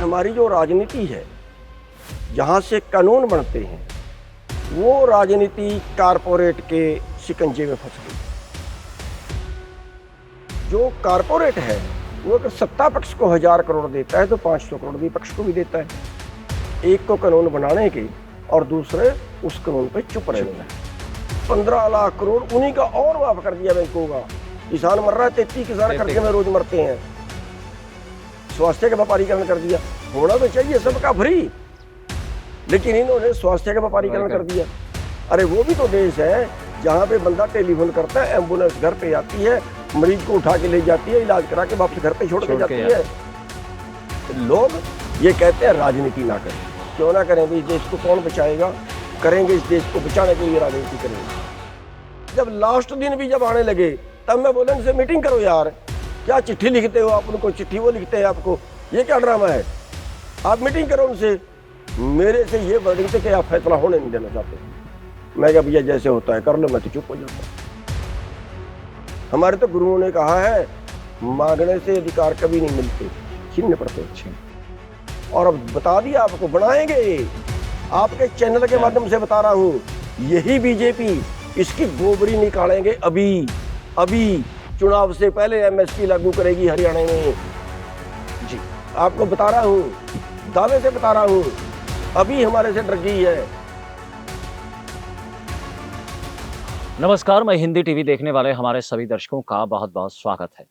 हमारी जो राजनीति है, जहाँ से कानून बनते हैं, वो राजनीति कारपोरेट के शिकंजे में फंस गई। जो कारपोरेट है वो अगर सत्ता पक्ष को 1000 करोड़ देता है तो 500 करोड़ विपक्ष को भी देता है। एक को कानून बनाने के और दूसरे उस कानून पे चुप रहने हैं। 15 लाख करोड़ उन्हीं का और माफ कर दिया बैंकों का। किसान मर रहा है, 33 किसान कर्जे में रोज मरते हैं। स्वास्थ्य का व्यापारीकरण कर दिया। होना तो चाहिए सबका फ्री, लेकिन इन्होंने स्वास्थ्य का व्यापारीकरण कर दिया। अरे वो भी तो देश है जहाँ पे बंदा टेलीफोन करता है, एम्बुलेंस घर पे आती है, मरीज को उठा के ले जाती है, इलाज करा के वापस घर पे छोड़ के जाती है। लोग ये कहते हैं राजनीति ना करें। क्यों ना करें? इस देश को कौन बचाएगा? करेंगे, इस देश को बचाने के लिए राजनीति करेंगे। जब लास्ट दिन भी जब आने लगे तब मैं बोला इनसे मीटिंग करो यार, क्या चिट्ठी लिखते हो आप उनको, चिट्ठी वो लिखते हैं आपको, ये क्या ड्रामा है? आप मीटिंग करो उनसे। मेरे से ये वर्डिंग थे कि आप फैसला होने नहीं देना चाहते। मैं क्या भैया जैसे होता है कर लो, मैं तो चुप हो जाता हूँ। हमारे तो गुरुओं ने कहा है मांगने से अधिकार कभी नहीं मिलते, छीनने पड़ते। और अब बता दिया आपको, बनाएंगे। आपके चैनल के माध्यम से बता रहा हूँ, यही बीजेपी इसकी गोबरी निकालेंगे। अभी चुनाव से पहले एमएसपी लागू करेगी हरियाणा में। जी आपको बता रहा हूँ, दावे से बता रहा हूँ, अभी हमारे से डर गई है। नमस्कार, मैं हिंदी टीवी देखने वाले हमारे सभी दर्शकों का बहुत बहुत स्वागत है।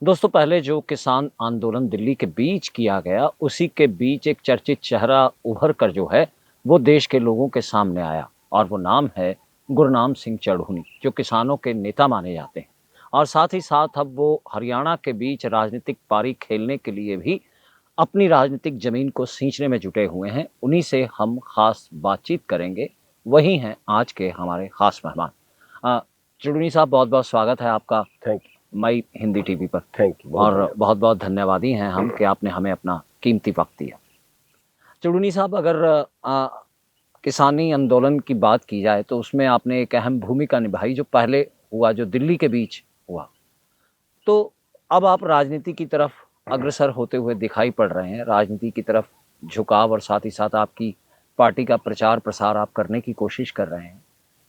दोस्तों, पहले जो किसान आंदोलन दिल्ली के बीच किया गया, उसी के बीच एक चर्चित चेहरा उभर कर जो है वो देश के लोगों के सामने आया, और वो नाम है गुरनाम सिंह चढ़ूनी, जो किसानों के नेता माने जाते हैं। और साथ ही साथ अब वो हरियाणा के बीच राजनीतिक पारी खेलने के लिए भी अपनी राजनीतिक जमीन को सींचने में जुटे हुए हैं। उन्हीं से हम खास बातचीत करेंगे। वही हैं आज के हमारे खास मेहमान। चढ़ूनी साहब, बहुत बहुत स्वागत है आपका thank you my Hindi TV पर। Thank you. और बहुत बहुत धन्यवादी हैं हम कि आपने हमें अपना कीमती वक्त दिया। चढ़ूनी साहब, अगर किसानी आंदोलन की बात की जाए तो उसमें आपने एक अहम भूमिका निभाई, जो पहले हुआ, जो दिल्ली के बीच हुआ। तो अब आप राजनीति की तरफ अग्रसर होते हुए दिखाई पड़ रहे हैं, राजनीति की तरफ झुकाव, और साथ ही साथ आपकी पार्टी का प्रचार प्रसार आप करने की कोशिश कर रहे हैं।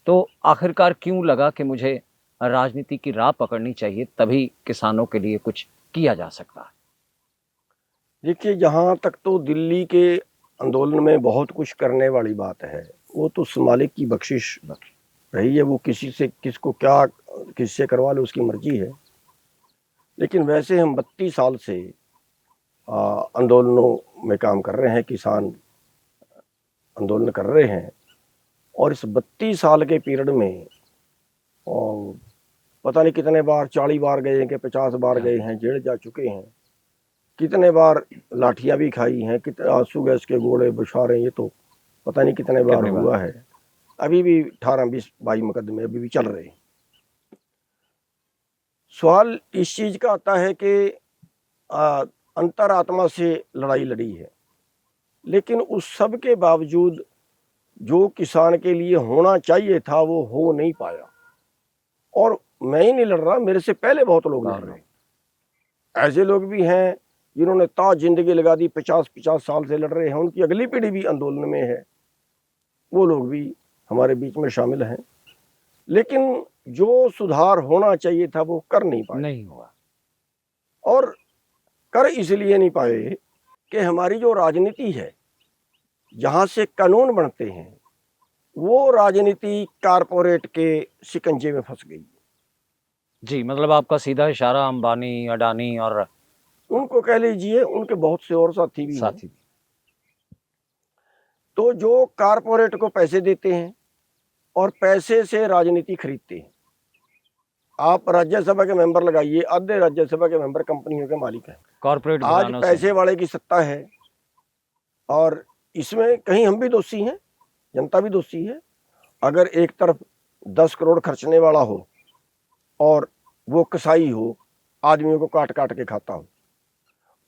तो आखिरकार क्यों लगा कि मुझे राजनीति की राह पकड़नी चाहिए, तभी किसानों के लिए कुछ किया जा सकता है? देखिए, जहाँ तक तो दिल्ली के आंदोलन में बहुत कुछ करने वाली बात है, वो तो उस मालिक की बख्शिश रही है। वो किसी से किसको क्या किससे करवा ले उसकी मर्जी है। लेकिन वैसे हम 32 साल से आंदोलनों में काम कर रहे हैं, किसान आंदोलन कर रहे हैं। और इस 32 साल के पीरियड में पता नहीं कितने बार 40 बार गए हैं कि 50 बार गए हैं, जेल जा चुके हैं, कितने बार लाठियां भी खाई हैं, कितने आंसू गैस के गोले बुशारे, ये तो पता नहीं कितने बार हुआ है। अभी भी 18, 20, 22 मुकदमे अभी भी चल रहे हैं। सवाल इस चीज का आता है कि अंतरात्मा से लड़ाई लड़ी है, लेकिन उस सब के बावजूद जो किसान के लिए होना चाहिए था वो हो नहीं पाया। और मैं ही नहीं लड़ रहा, मेरे से पहले बहुत लोग लड़ रहे हैं। ऐसे लोग भी हैं जिन्होंने ताज जिंदगी लगा दी, 50-50 साल से लड़ रहे हैं। उनकी अगली पीढ़ी भी आंदोलन में है, वो लोग भी हमारे बीच में शामिल हैं। लेकिन जो सुधार होना चाहिए था वो कर नहीं पाए, नहीं हुआ। और कर इसलिए नहीं पाए कि हमारी जो राजनीति है, जहाँ से कानून बनते हैं, वो राजनीति कारपोरेट के शिकंजे में फंस गई। जी, मतलब आपका सीधा इशारा अंबानी, अडानी और उनको कह लीजिए, उनके बहुत से और साथी भी हैं। साथी। तो जो कारपोरेट को पैसे देते हैं और पैसे से राजनीति खरीदते हैं। आप राज्यसभा के मेंबर लगाइए, आधे राज्यसभा के मेंबर कंपनियों के मालिक हैं। कॉर्पोरेट आज पैसे वाले की सत्ता है, और इसमें कहीं हम भी दोषी हैं, जनता भी दोषी है। अगर एक तरफ 10 करोड़ खर्चने वाला हो और वो कसाई हो, आदमियों को काट काट के खाता हो,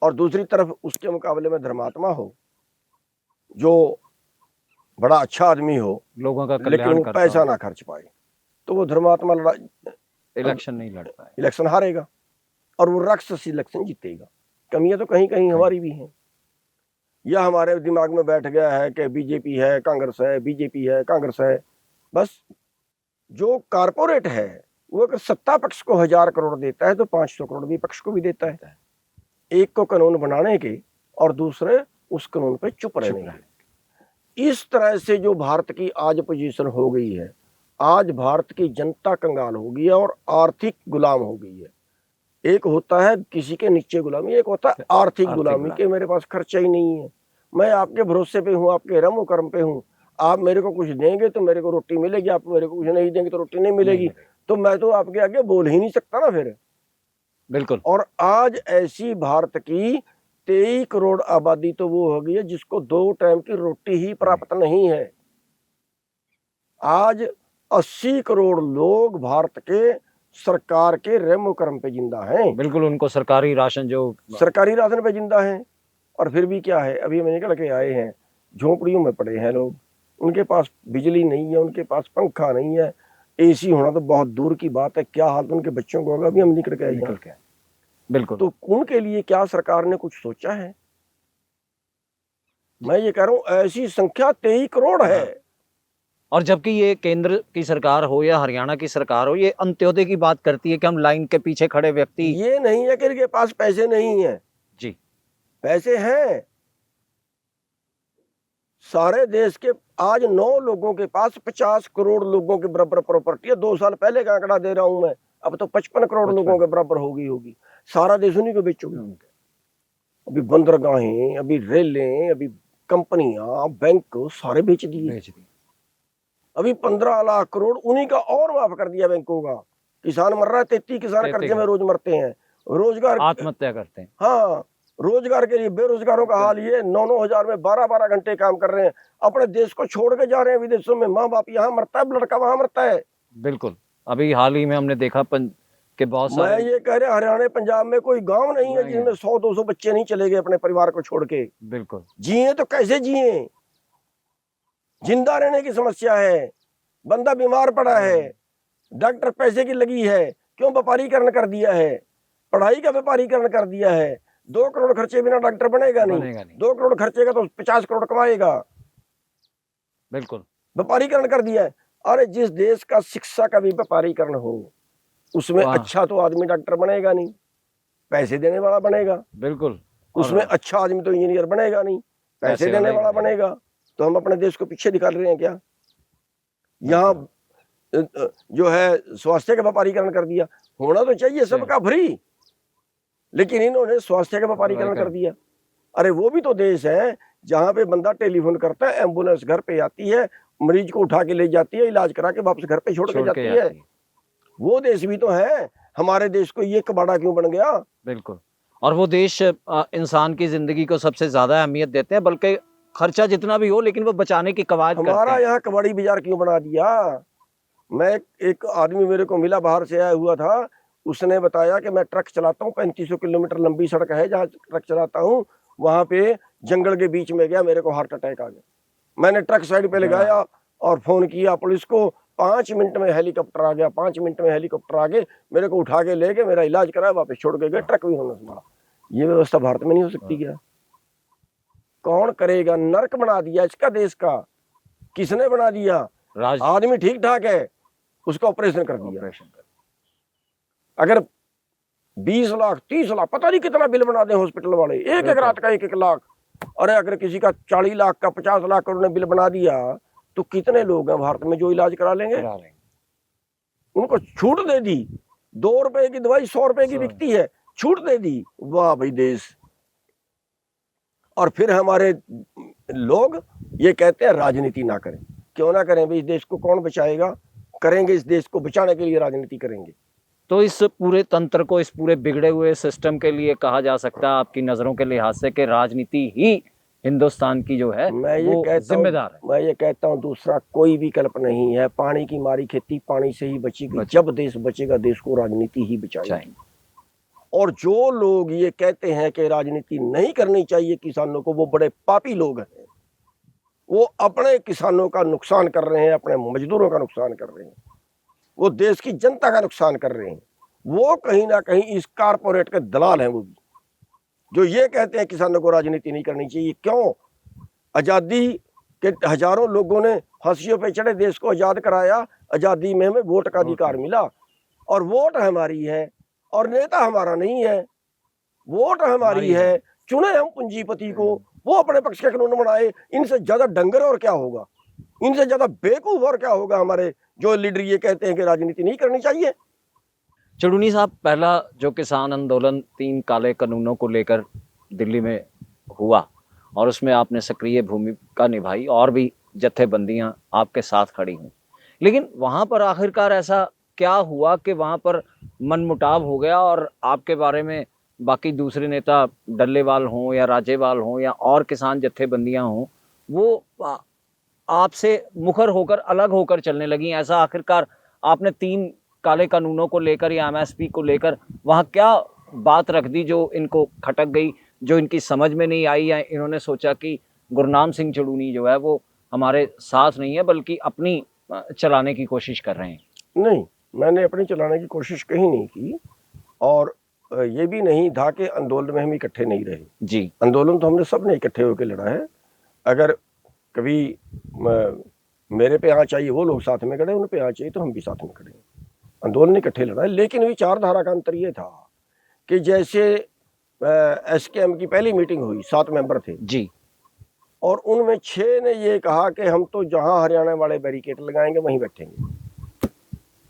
और दूसरी तरफ उसके मुकाबले में धर्मात्मा हो, जो बड़ा अच्छा आदमी हो, लोगों का लेकिन वो पैसा ना खर्च पाए, तो वो धर्मात्मा इलेक्शन नहीं लड़ पाए, इलेक्शन हारेगा और वो राक्षस इलेक्शन जीतेगा। कमियां तो कहीं कहीं हमारी भी हैं। या हमारे दिमाग में बैठ गया है कि बीजेपी है कांग्रेस है, बीजेपी है कांग्रेस है। बस जो कारपोरेट है वो अगर सत्ता पक्ष को 1000 करोड़ देता है तो 500 करोड़ विपक्ष को भी देता है। एक को कानून बनाने के और दूसरे उस कानून पे चुप रहने के। इस तरह से जो भारत की आज पोजीशन हो गई है, आज भारत की जनता कंगाल हो गई है और आर्थिक गुलाम हो गई है। एक होता है किसी के नीचे गुलामी, एक होता है आर्थिक गुलामी के मेरे पास खर्चा ही नहीं है, मैं आपके भरोसे पे हूँ, आपके रमो कर्म पे हूँ, आप मेरे को कुछ देंगे तो मेरे को रोटी मिलेगी, आप मेरे को कुछ नहीं देंगे तो रोटी नहीं मिलेगी, तो मैं तो आपके आगे बोल ही नहीं सकता ना फिर। बिल्कुल। और आज ऐसी भारत की 23 करोड़ आबादी तो वो हो गई है जिसको 2 टाइम की रोटी ही प्राप्त नहीं है। आज 80 करोड़ लोग भारत के सरकार के रेमो कर्म पे जिंदा हैं। बिल्कुल, उनको सरकारी राशन पे जिंदा हैं। और फिर भी क्या है, अभी हम निकल के आए हैं, झोपड़ियों में पड़े हैं लोग, उनके पास बिजली नहीं है, उनके पास पंखा नहीं है, एसी होना तो बहुत दूर की बात है, क्या हाल उनके बच्चों को होगा। अभी हम निकल के आए। बिल्कुल। तो उनके लिए क्या सरकार ने कुछ सोचा है? मैं ये कह रहा हूं ऐसी संख्या 23 करोड़ है। और जबकि ये केंद्र की सरकार हो या हरियाणा की सरकार हो, ये अंत्योदय की बात करती है कि हम लाइन के पीछे खड़े व्यक्ति, ये नहीं है कि इनके पास पैसे नहीं है जी, पैसे हैं। सारे देश के आज 9 लोगों के पास 50 करोड़ लोगों के बराबर प्रॉपर्टी है। 2 साल पहले का आंकड़ा दे रहा हूं मैं, अब तो 55 करोड़ लोगों के बराबर होगी। सारा देश उन्हीं को बेचोगे उनके। अभी बंदरगाहें, अभी रेलें, अभी कंपनियां, बैंक सारे बेच दिए। अभी 15 लाख करोड़ उन्हीं का और माफ कर दिया बैंकों का। किसान मर रहा है, 33 किसान कर्जे में रोज मरते हैं, रोजगार आत्महत्या करते हैं। हाँ, रोजगार के लिए बेरोजगारों का हाल ये 9-9 हजार में 12-12 घंटे काम कर रहे हैं, अपने देश को छोड़ के जा रहे हैं विदेशों में। माँ बाप यहाँ मरता है, लड़का वहां मरता है। बिल्कुल, अभी हाल ही में हमने देखा कि बहुत सारे, मैं ये कह रहे हरियाणा पंजाब में कोई गांव नहीं है जिसमें 100-200 बच्चे नहीं चले गए अपने परिवार को छोड़ के। बिल्कुल। जिए तो कैसे जिए, जिंदा रहने की समस्या है। बंदा बीमार पड़ा है, डॉक्टर पैसे की लगी है, क्यों व्यापारीकरण कर दिया है, पढ़ाई का व्यापारीकरण कर दिया है। 2 करोड़ खर्चे बिना डॉक्टर बनेगा नहीं। 2 करोड़ खर्चेगा तो 50 करोड़ कमाएगा। बिल्कुल, व्यापारीकरण कर दिया है। अरे जिस देश का शिक्षा का भी व्यापारीकरण हो उसमें अच्छा तो आदमी डॉक्टर बनेगा नहीं, पैसे देने वाला बनेगा। बिल्कुल। उसमें अच्छा आदमी तो इंजीनियर बनेगा नहीं, पैसे देने वाला बनेगा। तो हम अपने देश को पीछे निकाल रहे हैं क्या? यहाँ जो है स्वास्थ्य का व्यापारीकरण कर दिया। होना तो चाहिए सबका फ्री, लेकिन इन्होंने स्वास्थ्य का व्यापारीकरण कर दिया। अरे वो भी तो देश है जहाँ पे बंदा टेलीफोन करता है, एम्बुलेंस घर पे आती है, मरीज को उठा के ले जाती है, इलाज करा के वापस घर पे छोड़ के जाती है। वो देश भी तो है। हमारे देश को ये कबाड़ा क्यों बन गया? बिल्कुल। और वो देश इंसान की जिंदगी को सबसे ज्यादा अहमियत देते हैं, बल्कि खर्चा जितना भी हो लेकिन वो बचाने की कवायद करते हैं। हमारा यहाँ कबाड़ी बाजार क्यों बना दिया? मैं एक आदमी मेरे को मिला, बाहर से आया हुआ था, उसने बताया कि मैं ट्रक चलाता हूँ, 3500 किलोमीटर लंबी सड़क है जहाँ ट्रक चलाता हूँ, वहां पे जंगल के बीच में गया, मेरे को हार्ट अटैक आ गया। मैंने ट्रक साइड पे लगाया और फोन किया पुलिस को, 5 मिनट में हेलीकॉप्टर आ गया। 5 मिनट में हेलीकॉप्टर आ गए, मेरे को उठा के ले गए, मेरा इलाज कराया, वापस छोड़ के गए। ट्रक भी होना संभाला। ये व्यवस्था भारत में नहीं हो सकती क्या? कौन करेगा? नर्क बना दिया इसका देश का। किसने बना दिया? आदमी ठीक ठाक है, उसका ऑपरेशन कर दिया। अगर 20 लाख 30 लाख पता नहीं कितना बिल बना दे हॉस्पिटल वाले, एक रात का 1-1 लाख। अरे अगर किसी का 40 लाख का 50 लाख करोड़ ने बिल बना दिया तो कितने लोग हैं भारत में जो इलाज करा लेंगे? उनको छूट दे दी। 2 रुपए की दवाई 100 रुपए की बिकती है, छूट दे दी। वाह भाई देश। और फिर हमारे लोग ये कहते हैं राजनीति ना करें। क्यों ना करें भाई? इस देश को कौन बचाएगा? करेंगे, इस देश को बचाने के लिए राजनीति करेंगे। तो इस पूरे तंत्र को, इस पूरे बिगड़े हुए सिस्टम के लिए कहा जा सकता है आपकी नजरों के लिहाज से कि राजनीति ही हिंदुस्तान की जो है वो जिम्मेदार है? मैं ये कहता हूँ दूसरा कोई विकल्प नहीं है। पानी की मारी खेती पानी से ही बचेगी। जब देश बचेगा देश को राजनीति ही बचाएगी। और जो लोग ये कहते हैं कि राजनीति नहीं करनी चाहिए किसानों को, वो बड़े पापी लोग हैं। वो अपने किसानों का नुकसान कर रहे हैं, अपने मजदूरों का नुकसान कर रहे हैं, वो देश की जनता का नुकसान कर रहे हैं। वो कहीं ना कहीं इस कारपोरेट के दलाल हैं, वो भी जो ये कहते हैं किसानों को राजनीति नहीं करनी चाहिए, क्यों? आज़ादी के हजारों लोगों ने फांसियों पे चढ़े, देश को आज़ाद कराया, आज़ादी में हमें वोट का अधिकार मिला, और वोट हमारी है और नेता हमारा नहीं है, वोट हमारी है, चुने हम पूंजीपति को, वो अपने पक्ष के कानून बनाए। इनसे ज्यादा डंगर और क्या होगा, इनसे ज्यादा बेवकूफ और क्या होगा हमारे जो लीडर ये कहते हैं कि राजनीति नहीं करनी चाहिए। चड़ूनी साहब, पहला जो किसान आंदोलन 3 काले कानूनों को लेकर दिल्ली में हुआ और उसमें आपने सक्रिय भूमिका निभाई और भी जत्थेबंदियां आपके साथ खड़ी हुई, लेकिन वहां पर आखिरकार ऐसा क्या हुआ कि वहां पर मनमुटाव हो गया और आपके बारे में बाकी दूसरे नेता डल्लेवाल हों या राजेवाल हों या और किसान जत्थेबंदियां हों, वो आपसे मुखर होकर अलग होकर चलने लगी? ऐसा आखिरकार आपने 3 काले कानूनों को लेकर या एमएसपी को लेकर वहाँ क्या बात रख दी जो इनको खटक गई, जो इनकी समझ में नहीं आई, या इन्होंने सोचा कि गुरनाम सिंह चड़ूनी जो है वो हमारे साथ नहीं है बल्कि अपनी चलाने की कोशिश कर रहे हैं? नहीं, मैंने अपनी चलाने की कोशिश कहीं नहीं की, और ये भी नहीं था कि आंदोलन में हम इकट्ठे नहीं रहे जी। आंदोलन तो हमने सब ने इकट्ठे होकर लड़ा है। अगर कभी मेरे पे आँच आई, वो लोग साथ में खड़े, उन पे आँच आई तो हम भी साथ में खड़े, आंदोलन इकट्ठे लड़ा है। लेकिन विचारधारा का अंतर ये था कि जैसे एसकेएम की पहली मीटिंग हुई, 7 मेंबर थे जी, और उनमें 6 ने ये कहा कि हम तो जहां हरियाणा वाले बैरिकेड लगाएंगे वहीं बैठेंगे।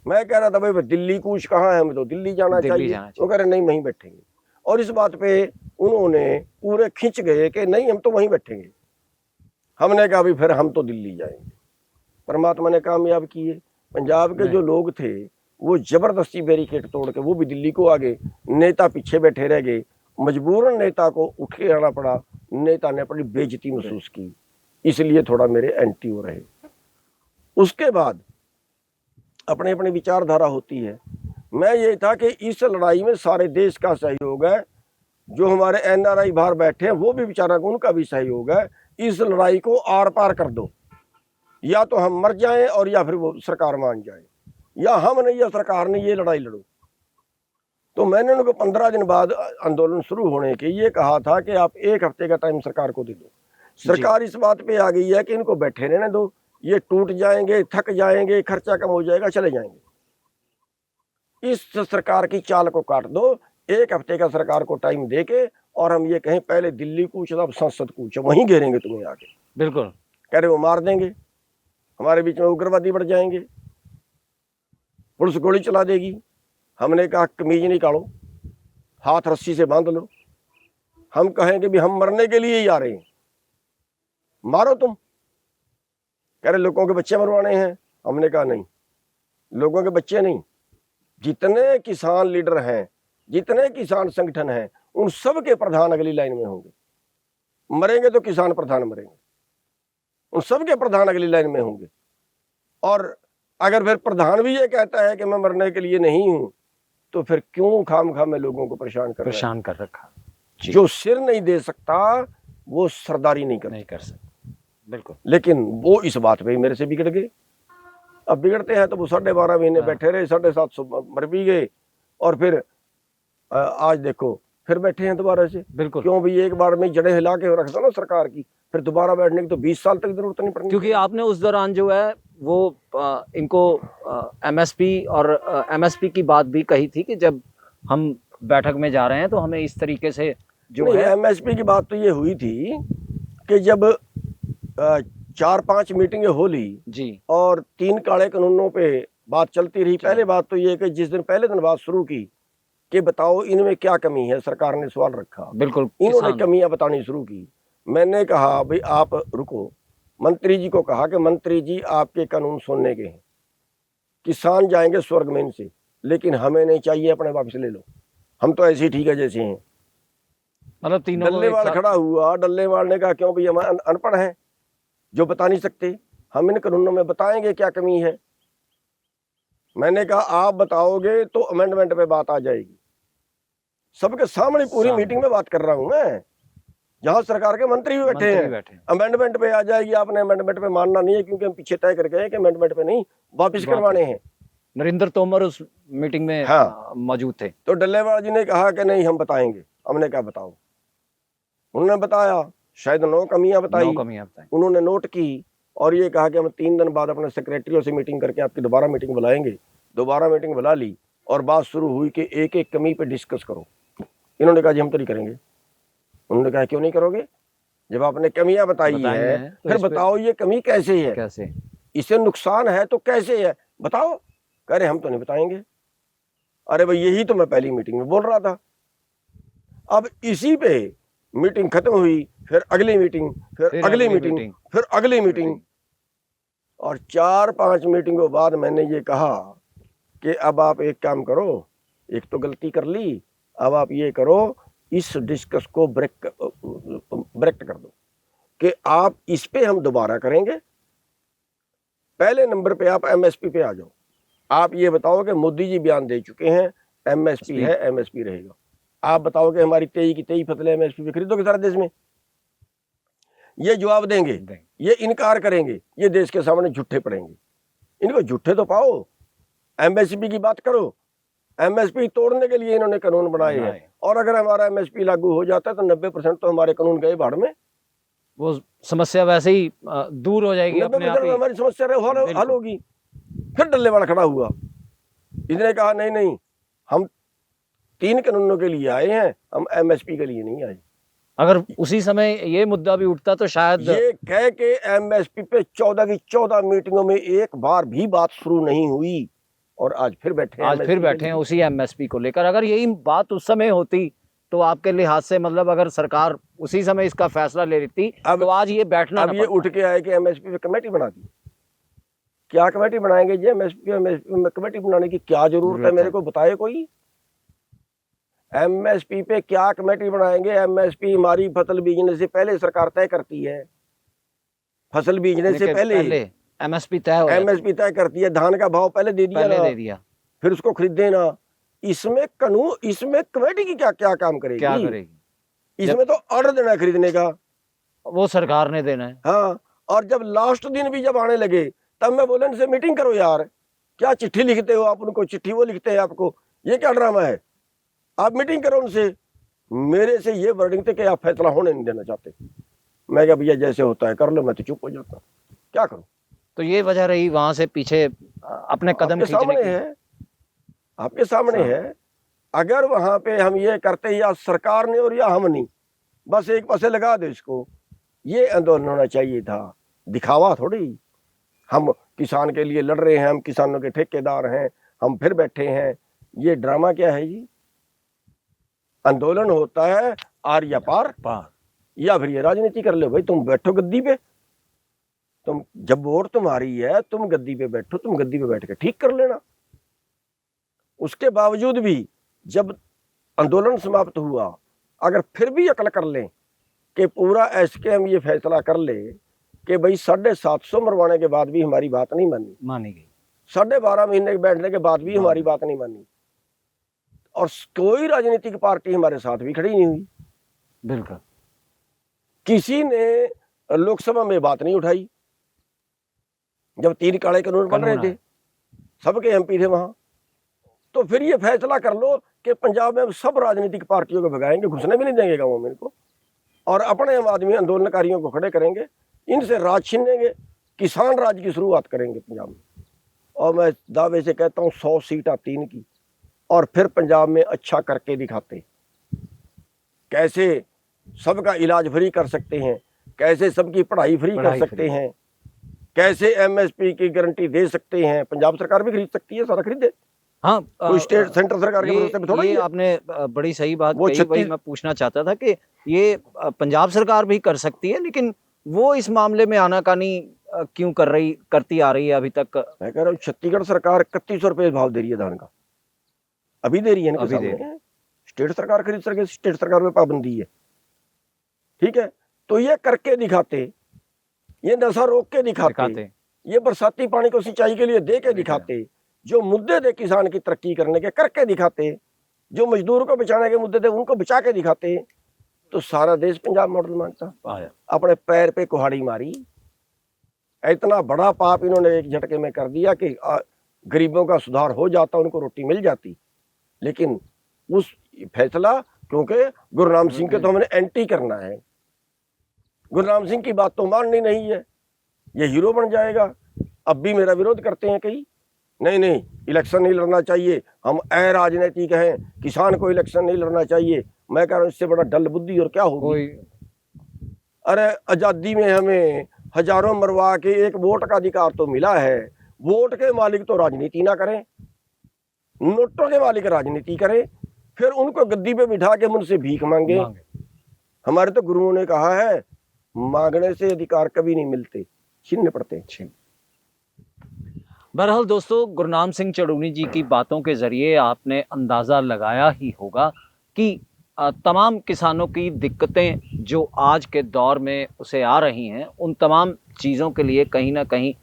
मैं कह रहा था भाई दिल्ली कूच कहाँ है, हमें तो दिल्ली जाना चाहिए। वो कह रहे नहीं, वहीं बैठेंगे। और इस बात पे उन्होंने पूरे खिंच गए कि नहीं, हम तो वहीं बैठेंगे। हमने कहा भी फिर हम तो दिल्ली जाएंगे। परमात्मा ने कामयाब किए। पंजाब के जो लोग थे वो जबरदस्ती बैरिकेड तोड़ के वो भी दिल्ली को आ गए, नेता पीछे बैठे रह गए। मजबूरन नेता को उठ के आना पड़ा, नेता ने अपनी बेइज्जती महसूस की, इसलिए थोड़ा मेरे एंटी हो रहे। उसके बाद अपने अपने विचारधारा होती है। मैं ये था कि इस लड़ाई में सारे देश का सहयोग है, जो हमारे एनआरआई बाहर बैठे हैं वो भी बेचारा, उनका भी सहयोग है। इस लड़ाई को आर पार कर दो, या तो हम मर जाएं और या फिर वो सरकार मान जाए, या हम नहीं या सरकार नहीं, ये लड़ाई लड़ो। तो मैंने उनको 15 दिन बाद आंदोलन शुरू होने के ये कहा था कि आप 1 हफ्ते का टाइम सरकार को दे दो। सरकार इस बात पे आ गई है कि इनको बैठे रहने दो, ये टूट जाएंगे, थक जाएंगे, खर्चा कम हो जाएगा, चले जाएंगे। इस सरकार की चाल को काट दो, 1 हफ्ते का सरकार को टाइम दे के, और हम ये कहें पहले दिल्ली कूच, अब संसद कूच, वहीं घेरेंगे तुम्हें आके। बिल्कुल। कह रहे वो मार देंगे, हमारे बीच में उग्रवादी बढ़ जाएंगे, पुलिस गोली चला देगी। हमने कहा कमीज निकालो, हाथ रस्सी से बांध लो, हम कहेंगे भी हम मरने के लिए ही आ रहे हैं, मारो तुम। कह रहे लोगों के बच्चे मरवाने हैं। हमने कहा नहीं, लोगों के बच्चे नहीं, जितने किसान लीडर हैं, जितने किसान संगठन हैं, उन सब के प्रधान अगली लाइन में होंगे। मरेंगे तो किसान प्रधान मरेंगे, उन सब के प्रधान अगली लाइन में होंगे। और अगर फिर प्रधान भी ये कहता है कि मैं मरने के लिए नहीं हूं, तो फिर क्यों खामखा में लोगों को परेशान कर रखा। जो सिर नहीं दे सकता वो सरदारी नहीं कर सकता। बिल्कुल। लेकिन वो इस बात पे मेरे से बिगड़ गए। अब बिगड़ते हैं तो वो 12.5 महीने बैठे रहे, 750 मर भी गए, और फिर आज देखो फिर बैठे हैं दोबारा से। बिल्कुल। क्यों भी एक बार में जड़ें हिला के रखता ना सरकार की, फिर दोबारा बैठने की तो 20 साल तक जरूरत नहीं पड़नी। क्योंकि आपने उस दौरान जो है वो इनको एमएसपी और एमएसपी की बात भी कही थी कि जब हम बैठक में जा रहे हैं तो हमें इस तरीके से जो है। एमएसपी की बात तो ये हुई थी कि जब 4-5 मीटिंगें हो ली जी, और 3 काले कानूनों पे बात चलती रही। पहले बात तो ये कि जिस दिन पहले दिन बात शुरू की कि बताओ इनमें क्या कमी है, सरकार ने सवाल रखा। बिल्कुल। इन्होंने कमियां बतानी शुरू की। मैंने कहा भाई आप रुको, मंत्री जी को कहा कि मंत्री जी आपके कानून सुनने के हैं, किसान जाएंगे स्वर्ग में इनसे, लेकिन हमें नहीं चाहिए, अपने वापस ले लो, हम तो ऐसे ही ठीक है जैसे हैं। मतलब तीनों डल्लेवाल खड़ा हुआ, डल्लेवाल ने कहा क्यों भाई हम अनपढ़ हैं जो बता नहीं सकते, हम इन कानूनों में बताएंगे क्या कमी है। मैंने कहा आप बताओगे तो अमेंडमेंट पे बात आ जाएगी। सबके सामने पूरी मीटिंग में बात कर रहा हूं मैं, जहां सरकार के मंत्री भी बैठे हैं। अमेंडमेंट पे आ जाएगी, आपने अमेंडमेंट पे मानना नहीं है, क्योंकि हम पीछे तय कर गए कि अमेंडमेंट पे नहीं, वापिस करवाने हैं। नरेंद्र तोमर उस मीटिंग में मौजूद थे। तो डल्लेवाल जी ने कहा कि नहीं हम बताएंगे। हमने कहा बताओ। उन्होंने बताया, शायद 9 कमियां बताई, 9 कमियां बताई। उन्होंने नोट की और ये कहा कि हम 3 दिन बाद अपने सेक्रेटरियों से मीटिंग करके आपकी दोबारा मीटिंग बुलाएंगे। दोबारा मीटिंग बुला ली और बात शुरू हुई कि एक एक कमी पे डिस्कस करो। इन्होंने कहा जी हम तो नहीं करेंगे। उन्होंने कहा क्यों नहीं करोगे, जब आपने कमियां बताई है तो फिर इस पे बताओ ये कमी कैसे है, कैसे? इससे नुकसान है तो कैसे है बताओ। कह रहे हम तो नहीं बताएंगे। अरे भाई यही तो मैं पहली मीटिंग में बोल रहा था। अब इसी पे मीटिंग खत्म हुई, फिर अगली मीटिंग, फिर अगली मीटिंग, फिर अगली मीटिंग, और 4-5 मीटिंगों बाद मैंने ये कहा कि अब आप एक काम करो, एक तो गलती कर ली, अब आप ये करो इस डिस्कस को ब्रेक कर दो कि आप इस पे हम दोबारा करेंगे। पहले नंबर पे आप एमएसपी पे आ जाओ। आप ये बताओ कि मोदी जी बयान दे चुके हैं एमएसपी है, एमएसपी रहेगा। आप बताओ कि हमारी 23 की 23 फसलें एमएसपी पे खरीदोगे सारे देश में? ये जवाब देंगे, ये इनकार करेंगे, ये देश के सामने झूठे पड़ेंगे। इनको झूठे तो पाओ, एमएसपी की बात करो। एमएसपी तोड़ने के लिए इन्होंने कानून बनाए हैं, और अगर हमारा एमएसपी लागू हो जाता है तो 90% तो हमारे कानून गए भाड़ में। वो समस्या वैसे ही दूर हो जाएगी अपने आप ही। हमारी समस्या हल होगी। फिर डल्लेवाड़ा खड़ा हुआ, इसने कहा नहीं नहीं हम 3 कानूनों के लिए आए हैं, हम एमएसपी के लिए नहीं आए। अगर उसी समय ये मुद्दा भी उठता तो शायद ये कह के एमएसपी पे 14 की 14 मीटिंगों में एक बार भी बात शुरू नहीं हुई, और आज फिर बैठे हैं उसी एमएसपी को लेकर। अगर यही बात उस समय होती तो आपके लिहाज से मतलब अगर सरकार उसी समय इसका फैसला ले लेती तो आज ये बैठना अब ये उठ के आए कि एमएसपी पे कमेटी बना दी। क्या कमेटी बनाएंगे जी? एमएसपी में कमेटी बनाने की क्या जरूरत है? मेरे को बताए कोई। एमएसपी पे क्या कमेटी बनाएंगे? एमएसपी हमारी फसल बीजने से पहले सरकार तय करती है। फसल बीजने से पहले एमएसपी तय करती है। धान का भाव पहले दे दिया, फिर उसको खरीदे ना। इसमें कानून, इसमें कमेटी की क्या काम करेगी? इसमें तो ऑर्डर देना है खरीदने का, वो सरकार ने देना है। हाँ, और जब लास्ट दिन भी जब आने लगे तब मैं बोला इनसे मीटिंग करो यार, क्या चिट्ठी लिखते हो आप उनको, चिट्ठी वो लिखते हैं आपको, ये क्या ड्रामा है? आप मीटिंग करो उनसे। मेरे से ये वर्डिंग थे कि आप फैसला होने नहीं देना चाहते। मैं क्या भैया जैसे होता है कर लो, मैं तो चुप हो जाता, क्या करूं? तो ये वजह रही वहां से पीछे अपने कदम खींचने सामने है, आपके सामने है। अगर वहां पे हम ये करते या सरकार ने और या हम नहीं, बस एक पासे लगा दो इसको, ये आंदोलन होना चाहिए था। दिखावा थोड़ी, हम किसान के लिए लड़ रहे हैं, हम किसानों के ठेकेदार हैं, हम फिर बैठे हैं। ये ड्रामा क्या है जी? आंदोलन होता है आर या पार, या फिर ये राजनीति कर लो। भाई तुम बैठो गद्दी पे, तुम जब वोट तुम्हारी है तुम गद्दी पे बैठो, तुम गद्दी पे बैठ के ठीक कर लेना। उसके बावजूद भी जब आंदोलन समाप्त हुआ, अगर फिर भी अकल कर लें कि पूरा एसकेएम ये फैसला कर ले कि भाई 750 मरवाने के बाद भी हमारी बात नहीं मानी गई, 12.5 महीने के बैठने के बाद भी हमारी बात नहीं मानी, और कोई राजनीतिक पार्टी हमारे साथ भी खड़ी नहीं हुई। बिल्कुल, किसी ने लोकसभा में बात नहीं उठाई जब 3 काले कानून बन रहे थे, सबके एमपी थे वहां। तो फिर ये फैसला कर लो कि पंजाब में सब राजनीतिक पार्टियों को भगाएंगे, घुसने भी नहीं देंगे गाँवों में इनको, और अपने आदमी आंदोलनकारियों को खड़े करेंगे, इनसे राज छीनेंगे, किसान राज की शुरुआत करेंगे पंजाब में। और मैं दावे से कहता हूँ 100 सीट आती इनकी, और फिर पंजाब में अच्छा करके दिखाते, कैसे सबका इलाज फ्री कर सकते हैं, कैसे सबकी पढ़ाई फ्री कर सकते हैं, कैसे एमएसपी की गारंटी दे सकते हैं। पंजाब सरकार भी खरीद सकती है, सारा खरीदे। हाँ, कोई स्टेट सेंटर सरकार के भरोसे पे थोड़ा ही है। आपने बड़ी सही बात कही। वही मैं पूछना चाहता था कि ये पंजाब सरकार भी कर सकती है, लेकिन वो इस मामले में आनाकानी क्यों करती आ रही है अभी तक? मैं कह रहा हूँ छत्तीसगढ़ सरकार 3100 रुपए भाव दे रही है धान का, अभी दे रही है ना। स्टेट सरकार खरीद सके, स्टेट सरकार में पाबंदी है, ठीक है। तो ये करके दिखाते, ये नशा रोक के दिखाते, ये बरसाती पानी को सिंचाई के लिए दे के दिखाते, जो मुद्दे थे किसान की तरक्की करने के करके दिखाते, जो मजदूरों को बचाने के मुद्दे थे उनको बचा के दिखाते, तो सारा देश पंजाब मॉडल मानता। अपने पैर पे कुहाड़ी मारी। इतना बड़ा पाप इन्होंने एक झटके में कर दिया कि गरीबों का सुधार हो जाता, उनको रोटी मिल जाती। लेकिन उस फैसला, क्योंकि गुरु नाम सिंह के तो हमने एंटी करना है, गुरनाम सिंह की बात तो माननी नहीं है, ये हीरो बन जाएगा। अब भी मेरा विरोध करते हैं कई, नहीं नहीं इलेक्शन नहीं लड़ना चाहिए, हम राजनीतिक हैं, किसान को इलेक्शन नहीं लड़ना चाहिए। मैं कह रहा हूँ इससे बड़ा डल बुद्धि और क्या होगी। अरे आज़ादी में हमें हजारों मरवा के एक वोट का अधिकार तो मिला है, वोट के मालिक तो राजनीति ना करें, नोटों के मालिक राजनीति करें, फिर उनको गद्दी पे बिठा के मुझसे भीख मांगे। हमारे तो गुरुओं ने कहा है मांगने से अधिकार कभी नहीं मिलते, छीनने पड़ते हैं। बहरहाल दोस्तों, गुरनाम सिंह चड़ूनी जी की बातों के जरिए आपने अंदाज़ा लगाया ही होगा कि तमाम किसानों की दिक्कतें जो आज के दौर में उसे आ रही हैं, उन तमाम चीज़ों के लिए कहीं ना कहीं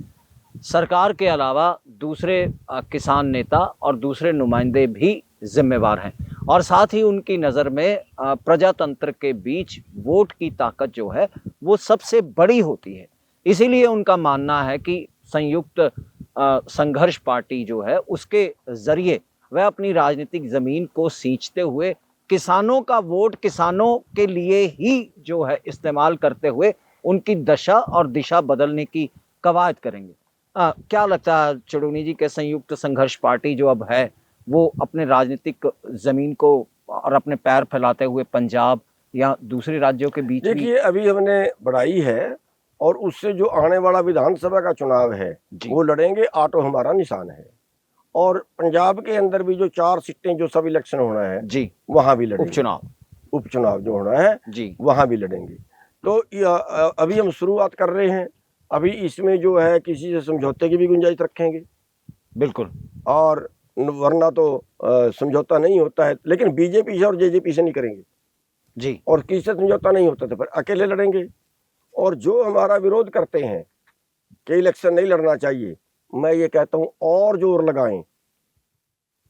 सरकार के अलावा दूसरे किसान नेता और दूसरे नुमाइंदे भी जिम्मेवार हैं। और साथ ही उनकी नज़र में प्रजातंत्र के बीच वोट की ताकत जो है वो सबसे बड़ी होती है। इसीलिए उनका मानना है कि संयुक्त संघर्ष पार्टी जो है उसके ज़रिए वह अपनी राजनीतिक ज़मीन को सींचते हुए किसानों का वोट किसानों के लिए ही जो है इस्तेमाल करते हुए उनकी दशा और दिशा बदलने की कवायद करेंगे। क्या लगता है चड़ूनी जी के संयुक्त संघर्ष पार्टी जो अब है वो अपने राजनीतिक ज़मीन को और अपने पैर फैलाते हुए पंजाब या दूसरे राज्यों के बीच देखिए अभी हमने बढ़ाई है और उससे जो आने वाला विधानसभा का चुनाव है वो लड़ेंगे, ऑटो हमारा निशान है। और पंजाब के अंदर भी जो 4 सीटें जो सब इलेक्शन होना है जी वहां भी लड़ेंगे, उपचुनाव जो होना है जी वहां भी लड़ेंगे। तो अभी हम शुरुआत कर रहे हैं, अभी इसमें जो है किसी से समझौते की भी गुंजाइश रखेंगे बिल्कुल, और वरना तो समझौता नहीं होता है। लेकिन बीजेपी से और जेजेपी से नहीं करेंगे जी, और किसी से समझौता नहीं होता तो फिर अकेले लड़ेंगे। और जो हमारा विरोध करते हैं कि इलेक्शन नहीं लड़ना चाहिए, मैं ये कहता हूं और जोर लगाएं,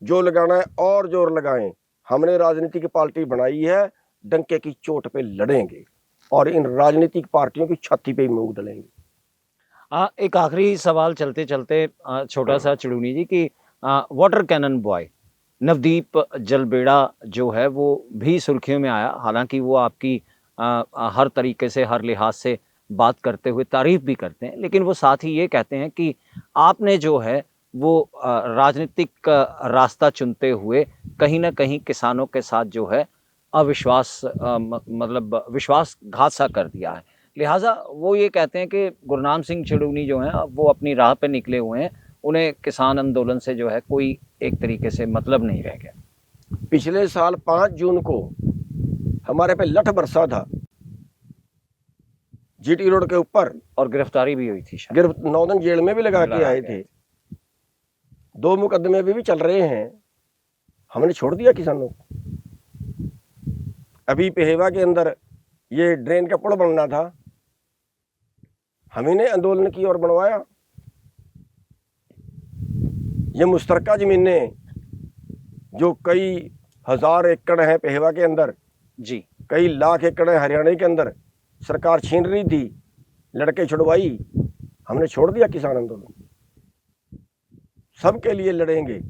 जो लगाना है और जोर लगाएं। हमने राजनीतिक पार्टी बनाई है, डंके की चोट पे लड़ेंगे और इन राजनीतिक पार्टियों की छाती पे ही मूंग डलेंगे। एक आखिरी सवाल चलते चलते छोटा सा चड़ूनी जी की water cannon boy Navdeep Jalbera जो है वो भी सुर्खियों में आया। हालांकि वो आपकी हर तरीके से हर लिहाज से बात करते हुए तारीफ भी करते हैं, लेकिन वो साथ ही ये कहते हैं कि आपने जो है वो राजनीतिक रास्ता चुनते हुए कहीं ना कहीं किसानों के साथ जो है अविश्वास मतलब विश्वासघात सा कर दिया है। लिहाजा वो ये कहते हैं कि गुरनाम सिंह चड़ूनी जो हैं वो अपनी राह पे निकले हुए हैं, उन्हें किसान आंदोलन से जो है कोई एक तरीके से मतलब नहीं रह गया। पिछले साल 5 जून को हमारे पे लठ बरसा था जीटी रोड के ऊपर और गिरफ्तारी भी हुई थी, 9 दिन जेल में भी लगा के आए थे। 2 मुकदमे अभी भी चल रहे हैं, हमने छोड़ दिया किसानों को। अभी पेहेवा के अंदर ये ड्रेन का पुल बनना था, हमने आंदोलन की और बनवाया। ये मुश्तरका जमीनें जो कई हजार एकड़ है पेहेवा के अंदर जी, कई लाख एकड़ है हरियाणा के अंदर, सरकार छीन रही थी, लड़के छुड़वाई, हमने छोड़ दिया किसान आंदोलन। सबके लिए लड़ेंगे,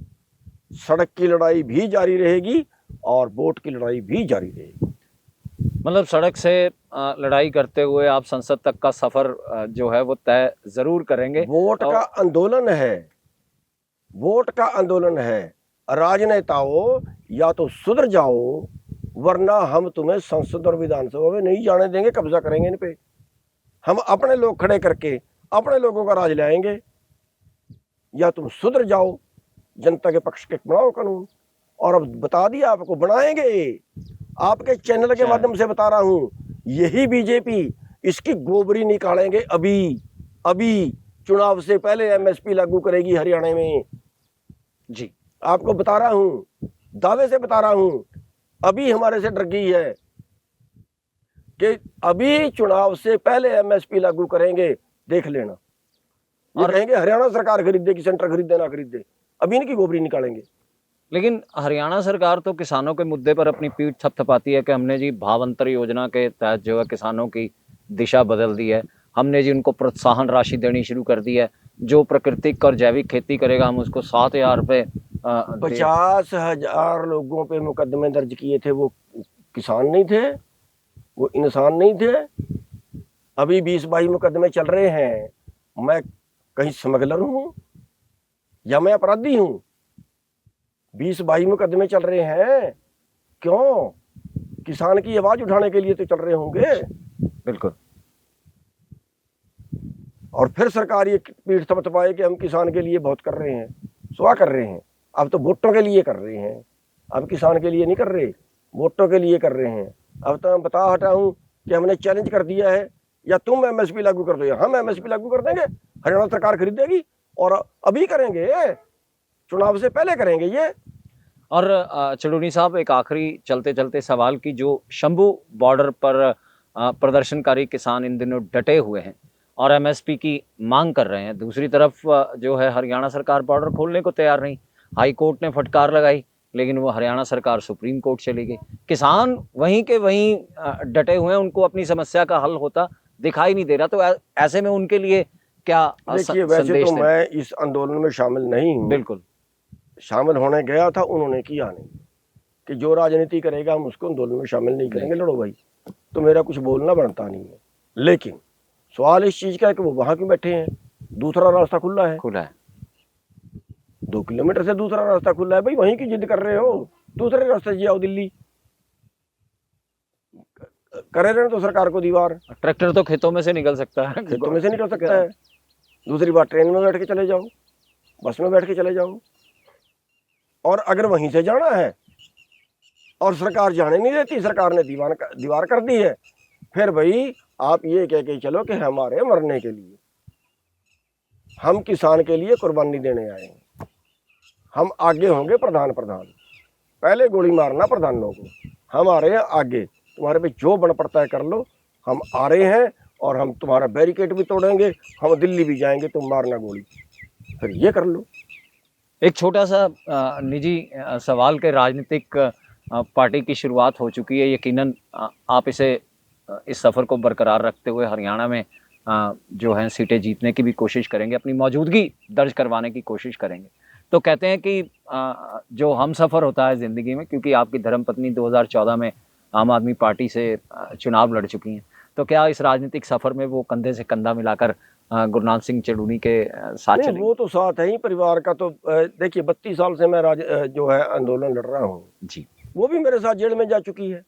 सड़क की लड़ाई भी जारी रहेगी और वोट की लड़ाई भी जारी रहेगी। मतलब सड़क से लड़ाई करते हुए आप संसद तक का सफर जो है वो तय जरूर करेंगे। वोट का आंदोलन है, वोट का आंदोलन है। राजनेताओं या तो सुधर जाओ वरना हम तुम्हें संसद और विधानसभा में नहीं जाने देंगे, कब्जा करेंगे इन पे। हम अपने लोग खड़े करके अपने लोगों का राज लाएंगे, या तुम सुधर जाओ, जनता के पक्ष के बनाओ कानून। और अब बता दिया आपको, बनाएंगे, आपके चैनल के माध्यम से बता रहा हूं, यही बीजेपी इसकी गोबरी निकालेंगे। अभी चुनाव से पहले एमएसपी लागू करेगी हरियाणा में जी, आपको बता रहा हूं, दावे से बता रहा हूं। अभी हमारे से डर गई है कि अभी चुनाव से पहले एमएसपी लागू करेंगे, देख लेना। और कहेंगे हरियाणा सरकार खरीदेगी, सेंटर खरीदे ना खरीदे, अभी इनकी गोबरी निकालेंगे। लेकिन हरियाणा सरकार तो किसानों के मुद्दे पर अपनी पीठ थपथपाती है कि हमने जी भावांतर योजना के तहत जो है किसानों की दिशा बदल दी है, हमने जी उनको प्रोत्साहन राशि देनी शुरू कर दी है, जो प्राकृतिक और जैविक खेती करेगा हम उसको 7,000 रुपये 50,000 लोगों पे मुकदमे दर्ज किए थे। वो किसान नहीं थे, वो इंसान नहीं थे, अभी 20-22 मुकदमे चल रहे हैं, मैं कहीं स्मगलर हूँ या मैं अपराधी हूँ? 20-22 मुकदमे चल रहे हैं, क्यों? किसान की आवाज उठाने के लिए तो चल रहे होंगे। बिल्कुल। और फिर सरकार ये पीठ थपथपाए कि हम किसान के लिए बहुत कर रहे हैं। क्या कर रहे हैं? अब तो वोटों के लिए कर रहे हैं, अब किसान के लिए नहीं कर रहे, वोटों के लिए कर रहे हैं। अब तो मैं बता हटा हूं कि हमने चैलेंज कर दिया है, या तुम एमएसपी लागू कर दो या हम एमएसपी लागू कर देंगे, हरियाणा सरकार खरीदेगी और अभी करेंगे, चुनाव से पहले करेंगे ये। और चड़ूनी साहब, एक आखिरी चलते चलते सवाल की, जो शंभू बॉर्डर पर प्रदर्शनकारी किसान इन दिनों डटे हुए हैं और एमएसपी की मांग कर रहे हैं, दूसरी तरफ जो है हरियाणा सरकार बॉर्डर खोलने को तैयार नहीं, हाई कोर्ट ने फटकार लगाई, लेकिन वो हरियाणा सरकार सुप्रीम कोर्ट चली गई। किसान वहीं के वहीं डटे हुए हैं, उनको अपनी समस्या का हल होता दिखाई नहीं दे रहा। तो ऐसे में उनके लिए क्या देखिए, वैसे संदेश तो दें? मैं इस आंदोलन में शामिल नहीं हूँ, बिल्कुल। शामिल होने गया था, उन्होंने किया नहीं, कि जो राजनीति करेगा हम उसको आंदोलन में शामिल नहीं करेंगे, लड़ो भाई। तो मेरा कुछ बोलना बनता नहीं है। लेकिन सवाल इस चीज का है कि वो वहां क्यों बैठे हैं? दूसरा रास्ता खुला है, 2 किलोमीटर से दूसरा रास्ता खुला है भाई, वहीं की जिद कर रहे हो, दूसरे रास्ते से जाओ दिल्ली। करे रहने तो सरकार को दीवार, ट्रैक्टर तो खेतों में से निकल सकता है, खेतों में से निकल सकता है। दूसरी बात, ट्रेन में बैठ के चले जाओ, बस में बैठ के चले जाओ। और अगर वहीं से जाना है और सरकार जाने नहीं देती, सरकार ने दीवार कर दी है, फिर भाई आप ये कह के चलो कि हमारे मरने के लिए, हम किसान के लिए कुर्बानी देने आए हैं, हम आगे होंगे प्रधान, पहले गोली मारना प्रधानों को, हम आ रहे हैं आगे, तुम्हारे पे जो बन पड़ता है कर लो, हम आ रहे हैं और हम तुम्हारा बैरिकेड भी तोड़ेंगे, हम दिल्ली भी जाएंगे, तुम मारना गोली, फिर ये कर लो। एक छोटा सा निजी सवाल के, राजनीतिक पार्टी की शुरुआत हो चुकी है, यकीनन आप इसे इस सफ़र को बरकरार रखते हुए हरियाणा में जो है सीटें जीतने की भी कोशिश करेंगे, अपनी मौजूदगी दर्ज करवाने की कोशिश करेंगे। तो कहते हैं कि जो हम सफ़र होता है ज़िंदगी में, क्योंकि आपकी धर्मपत्नी 2014 में आम आदमी पार्टी से चुनाव लड़ चुकी हैं, तो क्या इस राजनीतिक सफ़र में वो कंधे से कंधा मिलाकर गुरनाम सिंह चड़ूनी के साथ चलेंगे? वो तो साथ है ही परिवार का। तो देखिए, 32 साल से मैं जो है आंदोलन लड़ रहा हूँ जी। वो भी मेरे साथ जेल में जा चुकी है।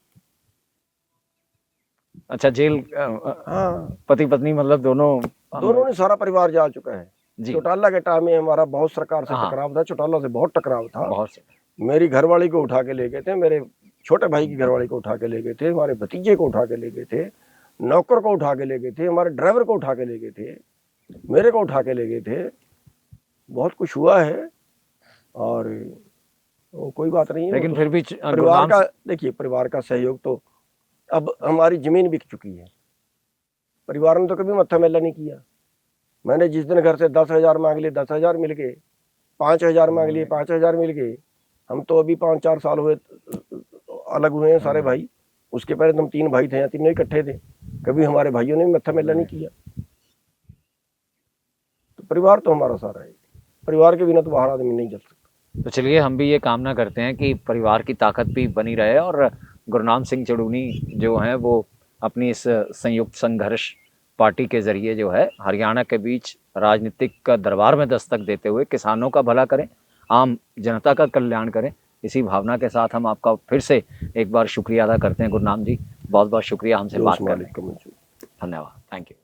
अच्छा, जेल? हाँ, पति पत्नी मतलब दोनों ने सारा परिवार जा चुका है। जी। चौटाला के टाइम में हमारा बहुत सरकार से हाँ। टकराव था, चौटाला से बहुत टकराव था। बहुत से। मेरी घरवाली को उठा के ले गए थे, मेरे छोटे भाई की घरवाली को उठा के ले गए थे, हमारे भतीजे को उठा के ले गए थे, नौकर को उठा के ले गए थे, हमारे ड्राइवर को उठा के ले गए थे, मेरे को उठा के ले गए थे। बहुत कुछ हुआ है और कोई बात नहीं है। लेकिन तो फिर भी परिवार का, देखिए, परिवार का सहयोग तो, अब हमारी जमीन बिक चुकी है, परिवार ने तो कभी मत्था मेला नहीं किया। मैंने जिस दिन घर से 10,000 मांग लिए 10,000 मिल गए, 5,000 मांग लिए 5,000 मिल गए। हम तो अभी 5-4 साल हुए अलग हुए हैं सारे भाई, उसके पहले हम 3 भाई थे या तीनों इकट्ठे थे, कभी हमारे भाइयों ने भी मत्था मेला नहीं किया। तो परिवार तो हमारा सारा है, परिवार के बिना तो बाहर आदमी नहीं चल सकता। तो चलिए, हम भी ये कामना करते हैं कि परिवार की ताकत भी बनी रहे और गुरनाम सिंह चड़ूनी जो हैं वो अपनी इस संयुक्त संघर्ष पार्टी के ज़रिए जो है हरियाणा के बीच राजनीतिक दरबार में दस्तक देते हुए किसानों का भला करें, आम जनता का कल्याण करें। इसी भावना के साथ हम आपका फिर से एक बार शुक्रिया अदा करते हैं गुरनाम जी, बहुत बहुत शुक्रिया हमसे बात करने का। धन्यवाद, थैंक यू।